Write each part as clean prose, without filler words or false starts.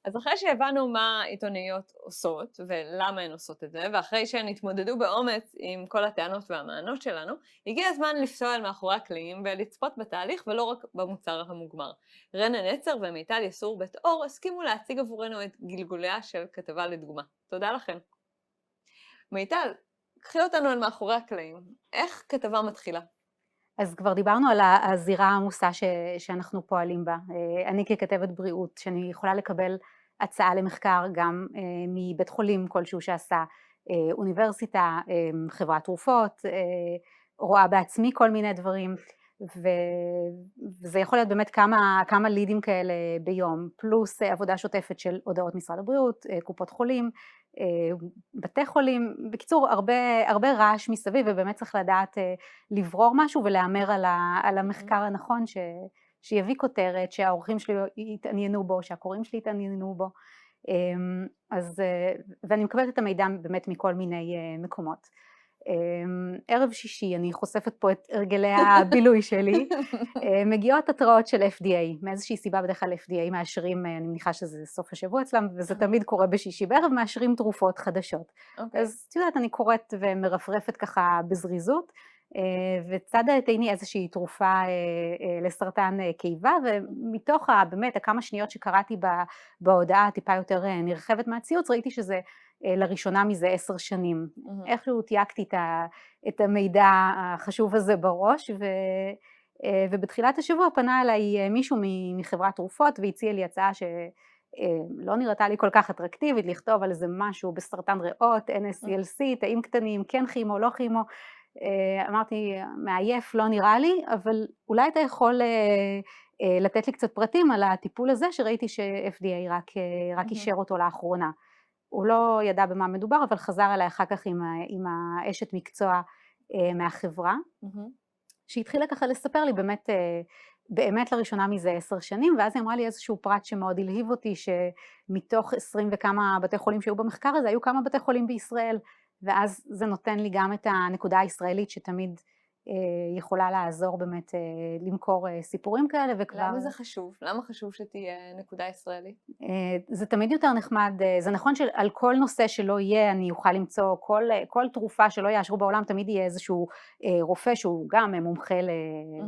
אז אחרי שהבנו מה עיתונאיות עושות ולמה הן עושות את זה, ואחרי שהן התמודדו באומץ עם כל הטענות והמענות שלנו, הגיע הזמן לפסוע אל מאחורי הקלעים ולצפות בתהליך ולא רק במוצר המוגמר. רנה נצר ומיטל יסור בית אור הסכימו להציג עבורנו את גלגוליה של כתבה לדוגמה. תודה לכם. מיטל, קחי אותנו אל מאחורי הקלעים. איך כתבה מתחילה? אז כבר דיברנו על הזירה העמוסה שאנחנו פועלים בה. אני ככתבת בריאות, שאני יכולה לקבל הצעה למחקר גם מבית חולים כלשהו שעשה, אוניברסיטה, חברת תרופות, רואה בעצמי כל מיני דברים, וזה יכול להיות באמת כמה לידים כאלה ביום, פלוס עבודה שוטפת של הודעות משרד הבריאות, קופות חולים, בתי חולים, בקיצור הרבה רעש מסביב, ובאמת צריך לדעת לברור משהו ולאמר על המחקר הנכון שיביא כותרת, שהאורחים שלי יתעניינו בו, שהקוראים שלי יתעניינו בו. אז ואני מקבלת את המידע באמת מכל מיני מקומות. ערב שישי, אני חושפת פה את הרגלי הבילוי שלי, מגיעות התראות של FDA, מאיזושהי סיבה בדרך כלל FDA מאשרים, אני מניחה שזה סוף השבוע אצלם, וזה תמיד קורה בשישי בערב, מאשרים תרופות חדשות. אוקיי. אז את יודעת, אני קוראת ומרפרפת ככה בזריזות, וצד העיני איזושהי תרופה לסרטן קיבה, ומתוך באמת הכמה שניות שקראתי בהודעה הטיפה יותר נרחבת מהציוץ, ראיתי שזה לראשונה מזה 10 שנים. איכשהו תייקתי את המידע החשוב הזה בראש, ובתחילת השבוע פנה אליי מישהו מחברת תרופות והציע לי הצעה שלא נראתה לי כל כך אטרקטיבית, לכתוב על איזה משהו בסרטן ריאות, NSCLC, תאים קטנים, כן כימו, לא כימו. אמרתי, מעייף, לא נראה לי, אבל אולי אתה יכול לתת לי קצת פרטים על הטיפול הזה, שראיתי ש-FDA רק אישר אותו לאחרונה. הוא לא ידע במה מדובר, אבל חזר אליי אחר כך עם האשת מקצוע מהחברה, שהתחילה ככה לספר לי באמת לראשונה מזה 10 שנים, ואז היא אמרה לי איזשהו פרט שמאוד הלהיב אותי, שמתוך 20 וכמה בתי חולים שהיו במחקר הזה, היו כמה בתי חולים בישראל, ואז זה נותן לי גם את הנקודה הישראלית שתמיד יכולה לעזור באמת למכור סיפורים כאלה, וכבר... למה זה חשוב? למה חשוב שתהיה נקודה ישראלית? זה תמיד יותר נחמד, זה נכון שעל כל נושא שלא יהיה אני אוכל למצוא, כל תרופה שלא יאשרו בעולם תמיד יהיה איזשהו רופא שהוא גם מומחה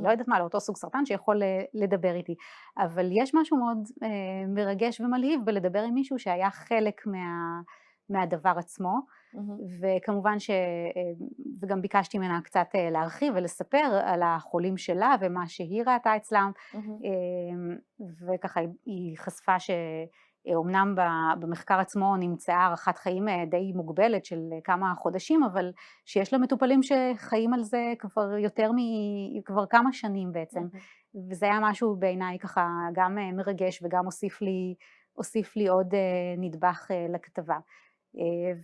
לא יודעת מה, לאותו סוג סרטן שיכול לדבר איתי, אבל יש משהו מאוד מרגש ומלהיב בלדבר עם מישהו שהיה חלק מהדבר עצמו, וכמובן וגם ביקשתי ממנה קצת להרחיב ולספר על החולים שלה ומה שהיא ראתה אצלם, וככה היא חשפה שאומנם במחקר עצמו נמצאה הארכת חיים די מוגבלת של כמה חודשים, אבל שיש לה מטופלים שחיים על זה כבר כמה שנים בעצם, וזה היה משהו בעיניי ככה גם מרגש וגם הוסיף לי עוד נדבך לכתבה.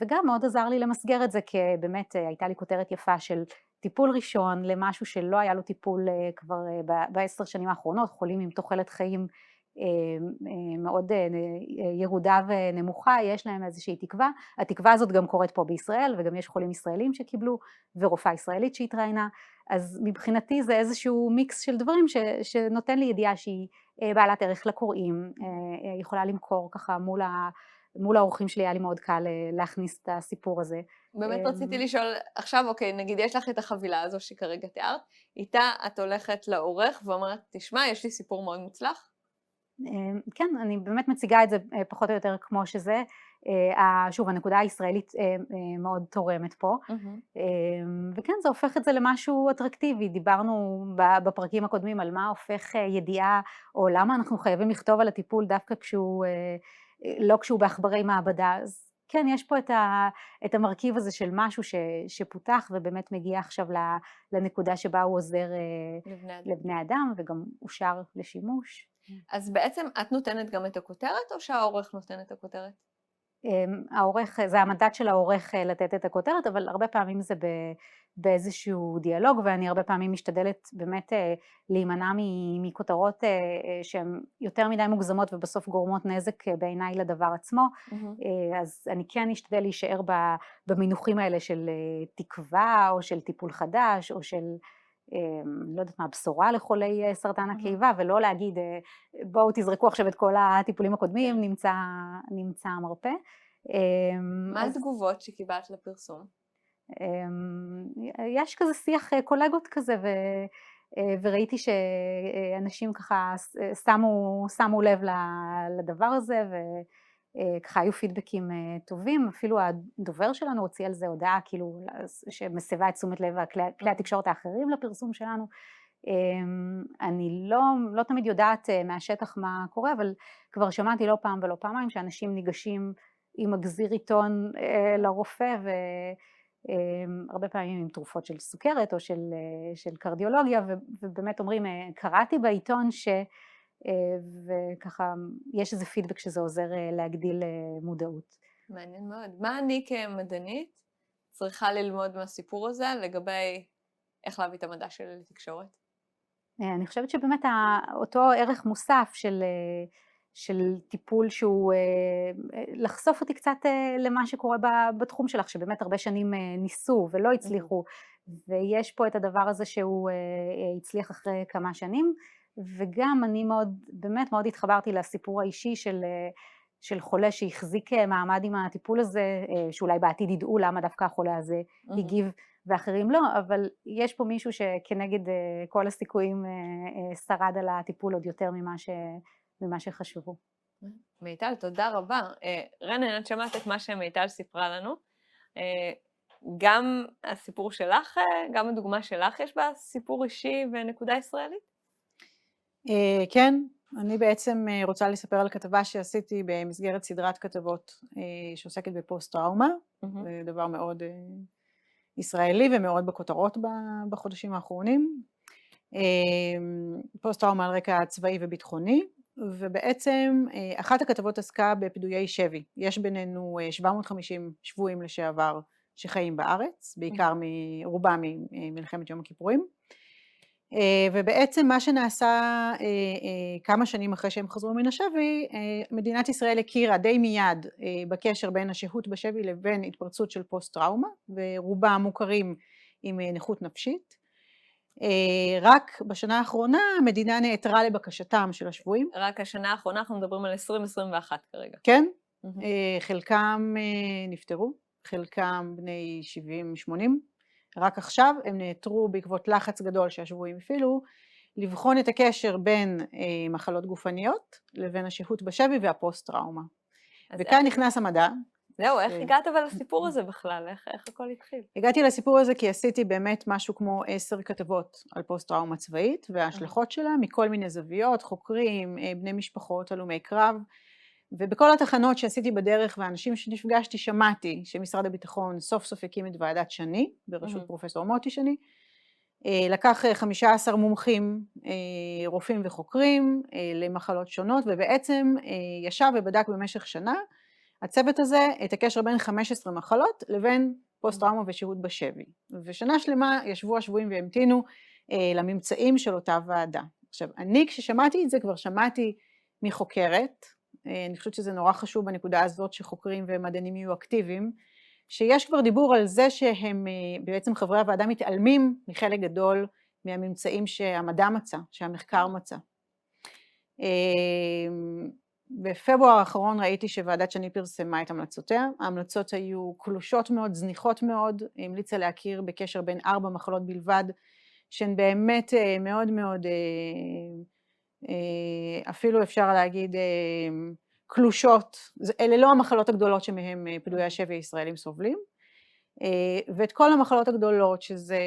וגם מאוד עזר לי למסגר את זה, כי באמת הייתה לי כותרת יפה של טיפול ראשון למשהו שלא היה לו טיפול כבר ב10 שנים האחרונות, חולים עם תוחלת חיים מאוד ירודה ונמוכה, יש להם איזושהי תקווה, התקווה הזאת גם קורית פה בישראל, וגם יש חולים ישראלים שקיבלו, ורופאה ישראלית שהתראיינה, אז מבחינתי זה איזשהו מיקס של דברים שנותן לי ידיעה שהיא בעלת ערך לקוראים, יכולה למכור ככה מול האורחים שלי, היה לי מאוד קל להכניס את הסיפור הזה. באמת רציתי לשאול, עכשיו אוקיי, נגיד יש לך את החבילה הזו שכרגע תיארת, איתה את הולכת לעורך ואומרת, תשמע, יש לי סיפור מאוד מוצלח? כן, אני באמת מציגה את זה פחות או יותר כמו שזה, שוב, הנקודה הישראלית מאוד תורמת פה, וכן, זה הופך את זה למשהו אטרקטיבי, דיברנו בפרקים הקודמים על מה הופך ידיעה, או למה אנחנו חייבים לכתוב על הטיפול דווקא לא כשהוא בעכברי מעבדה, אז כן, יש פה את המרכיב הזה של משהו שפותח ובאמת מגיע עכשיו לנקודה שבה הוא עוזר לבני אדם וגם אושר לשימוש. אז בעצם את נותנת גם את הכותרת או שהעורך נותן את הכותרת? העורך, זה המנדט של העורך לתת את הכותרת, אבל הרבה פעמים זה באיזשהו דיאלוג, ואני הרבה פעמים משתדלת באמת להימנע מכותרות שהן יותר מדי מוגזמות ובסוף גורמות נזק בעיניי לדבר עצמו, אז אני כן אשתדל להישאר במינוחים האלה של תקווה או של טיפול חדש או של לא יודעת מה, בשורה לחולי סרטן הקיבה, ולא להגיד בואו תזרקו עכשיו את כל הטיפולים הקודמים, נמצא המרפא. מה התגובות שקיבלת לפרסום? יש כזה שיח קולגות כזה, וראיתי שאנשים ככה שמו לב לדבר הזה, וככה היו פידבקים טובים. אפילו הדובר שלנו הוציא על זה הודעה, כאילו, שמסבה את תשומת לב כלי התקשורת האחרים לפרסום שלנו. אני לא תמיד יודעת מהשטח מה קורה, אבל כבר שמעתי לא פעם ולא פעמיים שאנשים ניגשים עם מגזיר עיתון לרופא, הרבה פעמים עם תרופות של סוכרת או של קרדיולוגיה, ובאמת אומרים, קראתי בעיתון וככה יש איזה פידבק שזה עוזר להגדיל מודעות. מעניין מאוד. מה אני כמדענית צריכה ללמוד מהסיפור הזה לגבי איך להביא את המדע שלי לתקשורת? אני חושבת שבאמת אותו ערך מוסף של טיפול שהוא לחשוף אותי קצת למה שקורה בתחום שלך, שבאמת הרבה שנים ניסו ולא הצליחו, ויש פה את הדבר הזה שהוא הצליח אחרי כמה שנים, וגם אני באמת מאוד התחברתי לסיפור האישי של חולה שהחזיק מעמד עם הטיפול הזה, שאולי בעתיד ידעו למה דווקא החולה הזה הגיב ואחרים לא, אבל יש פה מישהו שכנגד כל הסיכויים שרד על הטיפול עוד יותר ממה שחשבו. מיטל, תודה רבה. רנן, את שמעת את מה שמיטל סיפרה לנו. גם הסיפור שלך, גם הדוגמה שלך, יש בה סיפור אישי ונקודה ישראלית? כן, אני בעצם רוצה לספר על כתבה שעשיתי במסגרת סדרת כתבות שעוסקת בפוסט-טראומה. זה דבר מאוד ישראלי ומאוד בכותרות בחודשים האחרונים. פוסט-טראומה על רקע צבאי וביטחוני, ובעצם אחת הכתבות עסקה בפדויי שבי. יש בינינו 750 שבויים לשעבר שחיים בארץ, בעיקר רובם ממלחמת יום הכיפורים. ובעצם מה שנעשה כמה שנים אחרי שהם חזרו מן השבי, מדינת ישראל הכירה די מיד בקשר בין השהות בשבי לבין התפרצות של פוסט-טראומה, ורובם מוכרים עם נכות נפשית. רק בשנה האחרונה המדינה נעתרה לבקשתם של השבויים. רק השנה האחרונה, אנחנו מדברים על 2021 כרגע. כן, חלקם נפטרו, חלקם בני 70-80. רק עכשיו הם נעתרו בעקבות לחץ גדול שהשבויים הפעילו, לבחון את הקשר בין מחלות גופניות לבין השהות בשבי והפוסט-טראומה. וכאן נכנס המדע. זהו, איך הגעת אבל לסיפור הזה בכלל? איך הכל התחיל? הגעתי לסיפור הזה כי עשיתי באמת משהו כמו 10 כתבות על פוסט-טראומה צבאית, וההשלכות שלה מכל מיני זוויות, חוקרים, בני משפחות, הלומי קרב, ובכל התחנות שעשיתי בדרך והאנשים שנפגשתי שמעתי שמשרד הביטחון סוף סוף הקים את ועדת שני, בראשות פרופסור מוטי שני, לקח 15 מומחים, רופאים וחוקרים למחלות שונות, ובעצם ישב ובדק במשך שנה, הצוות הזה, את הקשר בין 15 מחלות לבין פוסט-טראומה ושהות בשבי. ושנה שלמה ישבו השבויים והמתינו לממצאים של אותה ועדה. עכשיו, אני כששמעתי את זה כבר שמעתי מחוקרת, אני חושבת שזה נורא חשוב בנקודה הזאת שחוקרים ומדענים יהיו אקטיביים, שיש כבר דיבור על זה שהם בעצם חברי הוועדה מתעלמים מחלק גדול מהממצאים שהמדע מצא, שהמחקר מצא. בפברואר האחרון ראיתי שוועדת שני פרסמה את המלצותיה, ההמלצות היו קלושות מאוד, זניחות מאוד, המליצה להכיר בקשר בין 4 מחלות בלבד, שהן באמת מאוד מאוד, אפילו אפשר להגיד קלושות, אלה לא המחלות הגדולות שמהם פדויי השבי הישראלים סובלים, ואת כל המחלות הגדולות, שזה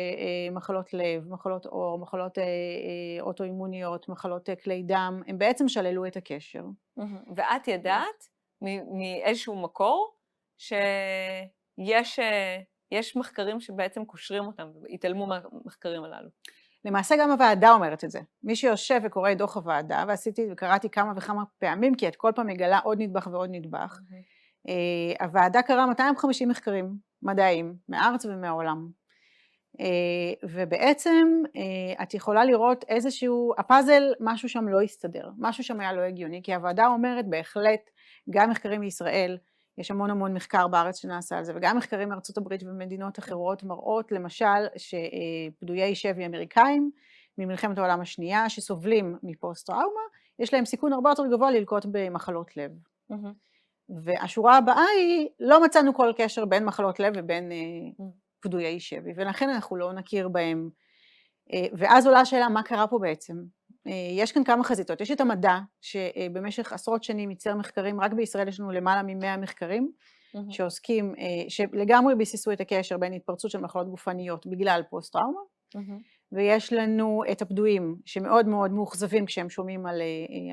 מחלות לב, מחלות עור, מחלות אוטואימוניות, מחלות כלי דם, הם בעצם שללו את הקשר. ואת ידעת מאיזשהו מקור שיש מחקרים שבעצם קושרים אותם, והתעלמו מהמחקרים הללו. למעשה גם הוועדה אומרת את זה. מי שיושב וקורא את דוח הוועדה, ועשיתי וקראתי כמה וכמה פעמים, כי את כל פעם מגלה עוד נדבך ועוד נדבך, הוועדה קראה 250 מחקרים מדעיים, מהארץ ומהעולם. ובעצם את יכולה לראות איזשהו, הפאזל, משהו שם לא הסתדר, משהו שם היה לא הגיוני, כי הוועדה אומרת בהחלט, גם מחקרים מישראל, יש המון המון מחקר בארץ שנעשה על זה, וגם מחקרים מארצות הברית ומדינות אחרות מראות למשל שפדויי שבי אמריקאים ממלחמת העולם השנייה שסובלים מפוסט-טראומה, יש להם סיכון הרבה יותר גבוה ללקות במחלות לב. והשורה הבאה היא, לא מצאנו כל קשר בין מחלות לב ובין פדויי שבי, ולכן אנחנו לא נכיר בהם. ואז עולה השאלה, מה קרה פה בעצם? יש כאן כמה חזיתות. יש את המדע, שבמשך עשרות שנים ייצר מחקרים, רק בישראל יש לנו למעלה מ-100 מחקרים, שעוסקים, שלגמרי ביססו את הקשר בין התפרצות של מחלות גופניות בגלל פוסט-טראומה, ויש לנו את הפדויים, שמאוד מאוד מאוכזבים כשהם שומעים על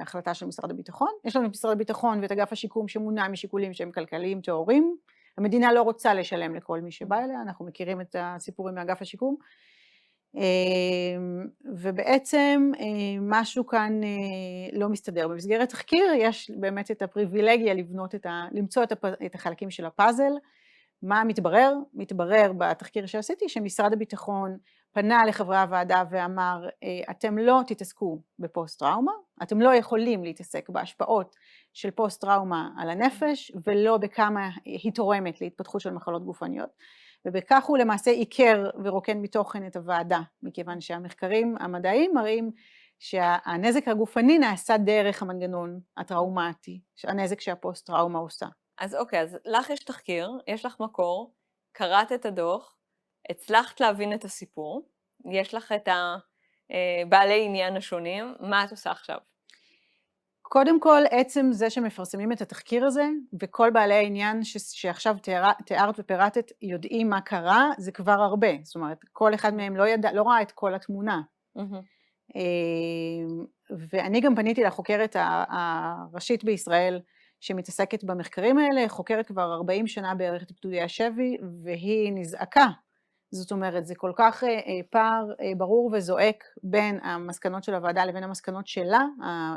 החלטה של משרד הביטחון. יש לנו את משרד הביטחון ואת אגף השיקום שמונע משיקולים שהם כלכליים טהורים. המדינה לא רוצה לשלם לכל מי שבא אליה, אנחנו מכירים את הסיפורים מאגף השיקום. ובעצם משהו כאן לא מסתדר. במסגרת תחקיר יש באמת את הפריבילגיה למצוא את החלקים של הפאזל. מה מתברר? מתברר בתחקיר שעשיתי שמשרד הביטחון פנה לחברי הוועדה ואמר, אתם לא תתעסקו בפוסט-טראומה, אתם לא יכולים להתעסק בהשפעות של פוסט-טראומה על הנפש, ולא בכמה היא תורמת להתפתחות של מחלות גופניות. ובכך הוא למעשה עיקר ורוקן מתוכן את הוועדה, מכיוון שהמחקרים המדעיים מראים שהנזק הגופני נעשה דרך המנגנון הטראומטי, הנזק שהפוסט-טראומה עושה. אז אוקיי, אז לך יש תחקיר, יש לך מקור, קראת את הדוח, הצלחת להבין את הסיפור, יש לך את בעלי עניין השונים, מה את עושה עכשיו? קודם כל, עצם זה שמפרסמים את התחקיר הזה, וכל בעלי העניין שעכשיו תיארת ופירטת יודעים מה קרה, זה כבר הרבה. זאת אומרת, כל אחד מהם לא ראה את כל התמונה. ואני גם פניתי לחוקרת הראשית בישראל, שמתעסקת במחקרים האלה, חוקרת כבר 40 שנה בערך את פדויי השבי, והיא נזעקה. זאת אומרת, זה כל כך פער ברור וזועק בין המסקנות של הוועדה לבין המסקנות שלה,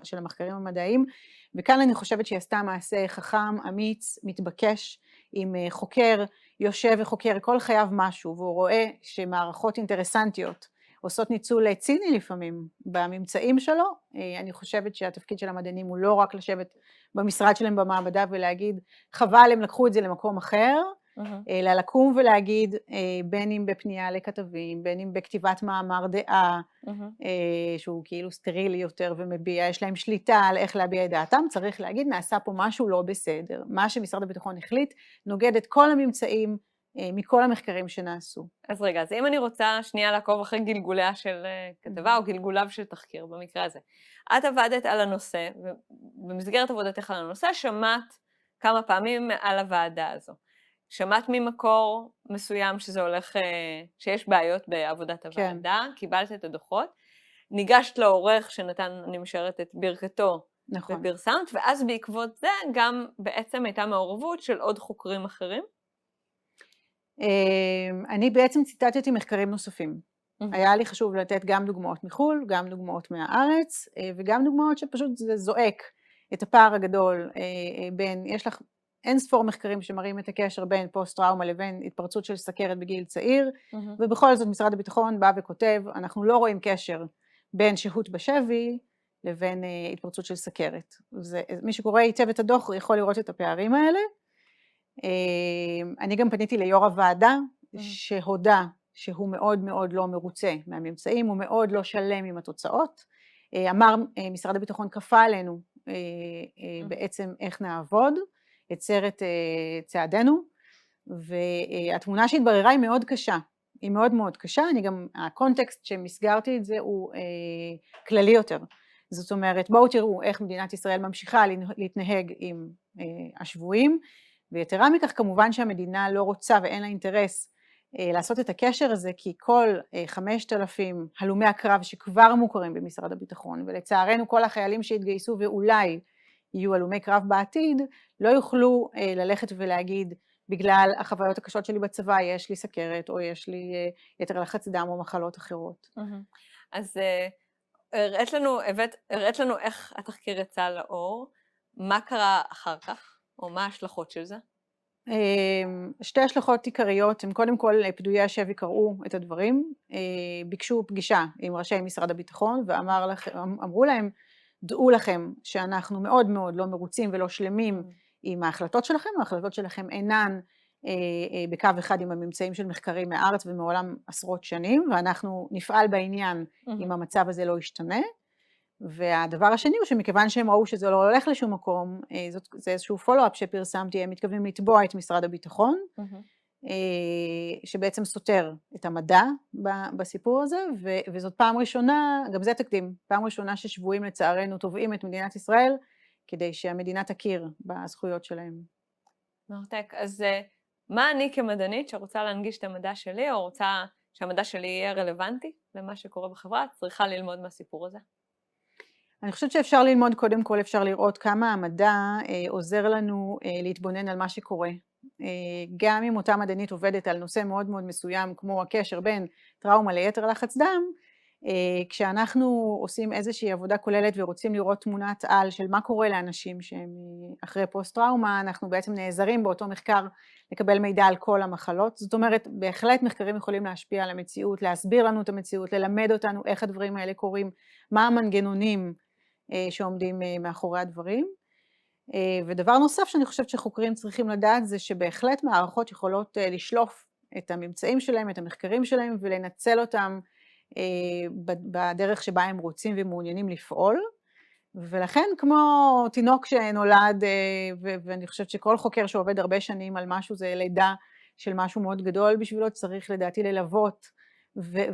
של המחקרים המדעיים, וכאן אני חושבת שהיא עשתה מעשה חכם, אמיץ, מתבקש, עם חוקר, יושב וחוקר כל חייו משהו, והוא רואה שמערכות אינטרסנטיות עושות ניצול ציני לפעמים בממצאים שלו. אני חושבת שהתפקיד של המדענים הוא לא רק לשבת במשרד שלהם במעבדה ולהגיד, חבל הם לקחו את זה למקום אחר, אלא לקום ולהגיד, בין אם בפנייה לכתבים, בין אם בכתיבת מאמר דעה, שהוא כאילו סטרילי יותר ומביע, יש להם שליטה על איך להביע את דעתם, צריך להגיד, נעשה פה משהו לא בסדר. מה שמשרד הביטחון החליט, נוגד את כל הממצאים מכל המחקרים שנעשו. אז רגע, אז אם אני רוצה שנייה לעקוב אחרי גלגוליה של כתבה, או גלגוליו של תחקיר במקרה הזה. את עבדת על הנושא, ובמסגרת עבודתך על הנושא, שמעת כמה פעמים על הוועדה הזו. שמעת ממקור מסוים שזה הולך, שיש בעיות בעבודת הוועדה, כן. קיבלת את הדוחות, ניגשת לעורך שנתן, אני משערת את ברכתו, נכון. ופרסמת, ואז בעקבות זה גם בעצם הייתה מעורבות של עוד חוקרים אחרים? אני בעצם ציטטתי מחקרים נוספים. היה לי חשוב לתת גם דוגמאות מחול, גם דוגמאות מהארץ, וגם דוגמאות שפשוט זה זועק את הפער הגדול בין, יש לך אין ספור מחקרים שמראים את הקשר בין פוסט-טראומה לבין התפרצות של סכרת בגיל צעיר, ובכל זאת משרד הביטחון בא וכותב, אנחנו לא רואים קשר בין שהות בשבי לבין התפרצות של סכרת. מי שקורא היטב את הדוח יכול לראות את הפערים האלה. אני גם פניתי ליו"ר הוועדה, שהודה שהוא מאוד מאוד לא מרוצה מהממצאים, הוא מאוד לא שלם עם התוצאות. אמר, משרד הביטחון כפה עלינו בעצם איך נעבוד, יצר את צעדינו, והתמונה שהתבררה היא מאוד קשה, היא מאוד מאוד קשה, אני גם, הקונטקסט שמסגרתי את זה הוא כללי יותר, זאת אומרת, בואו תראו איך מדינת ישראל ממשיכה להתנהג עם השבויים, ויתרה מכך כמובן שהמדינה לא רוצה ואין לה אינטרס לעשות את הקשר הזה, כי כל 5,000 הלומי הקרב שכבר מוכרים במשרד הביטחון, ולצערנו כל החיילים שהתגייסו ואולי יהיו הלומי קרב בעתיד, לא יוכלו ללכת ולהגיד, בגלל החוויות הקשות שלי בצבא, יש לי סכרת, או יש לי יתר לחץ דם או מחלות אחרות. אז הראית לנו איך התחקיר יצא לאור, מה קרה אחר כך, או מה ההשלכות של זה? שתי השלכות עיקריות, הם קודם כל פדויי השבי קראו את הדברים, ביקשו פגישה עם ראשי משרד הביטחון, ואמרו להם, דעו לכם שאנחנו מאוד מאוד לא מרוצים ולא שלמים עם ההחלטות שלכם, ההחלטות שלכם אינן בקו אחד עם הממצאים של מחקרים מהארץ ומעולם עשרות שנים, ואנחנו נפעל בעניין אם המצב הזה לא ישתנה. והדבר השני הוא שמכיוון שהם ראו שזה לא הולך לשום מקום, זה איזשהו פולו-אפ שפרסמתי, הם מתכוונים לתבוע את משרד הביטחון, שבעצם סותר את המדע בסיפור הזה, וזאת פעם ראשונה, גם זה תקדים, פעם ראשונה ששבויים לצערנו תובעים את מדינת ישראל, כדי שהמדינה תכיר בזכויות שלהם. מרתק, אז מה אני כמדענית שרוצה להנגיש את המדע שלי, או רוצה שהמדע שלי יהיה רלוונטי למה שקורה בחברה, צריכה ללמוד מהסיפור הזה? אני חושבת שאפשר ללמוד, קודם כל אפשר לראות כמה המדע עוזר לנו להתבונן על מה שקורה. גם אם אותה מדענית עובדת על נושא מאוד מאוד מסוים, כמו הקשר בין טראומה ליתר לחץ דם, כשאנחנו עושים איזושהי עבודה כוללת ורוצים לראות תמונת על של מה קורה לאנשים שהם אחרי פוסט-טראומה, אנחנו בעצם נעזרים באותו מחקר לקבל מידע על כל המחלות. זאת אומרת, בהחלט מחקרים יכולים להשפיע על המציאות, להסביר לנו את המציאות, ללמד אותנו איך הדברים האלה קורים, מה המנגנונים שעומדים מאחורי הדברים. ודבר נוסף שאני חושבת שחוקרים צריכים לדעת זה שבהחלט מערכות יכולות לשלוף את הממצאים שלהם, את המחקרים שלהם ולנצל אותם בדרך שבה הם רוצים ומעוניינים לפעול. ולכן כמו תינוק שנולד, ואני חושבת שכל חוקר שעובד הרבה שנים על משהו זה לידה של משהו מאוד גדול בשבילו, צריך לדעתי ללוות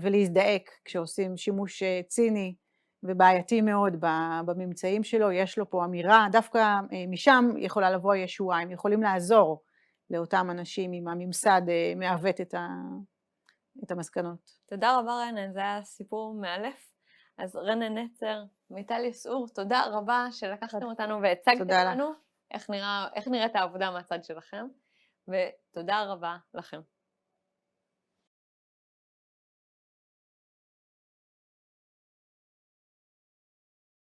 ולהזדעק כשעושים שימוש ציני ובעייתי מאוד בממצאים שלו. יש לו פה אמירה, דווקא משם יכולה לבוא הישועה, הם יכולים לעזור לאותם אנשים אם הממסד מעוות את המסקנות. תודה רבה רנן, זה היה סיפור מאלף. אז רנן נצר, מיטל יסעור, תודה רבה שלקחתם אותנו והצגתם לנו איך נראית העבודה מהצד שלכם, ותודה רבה לכם.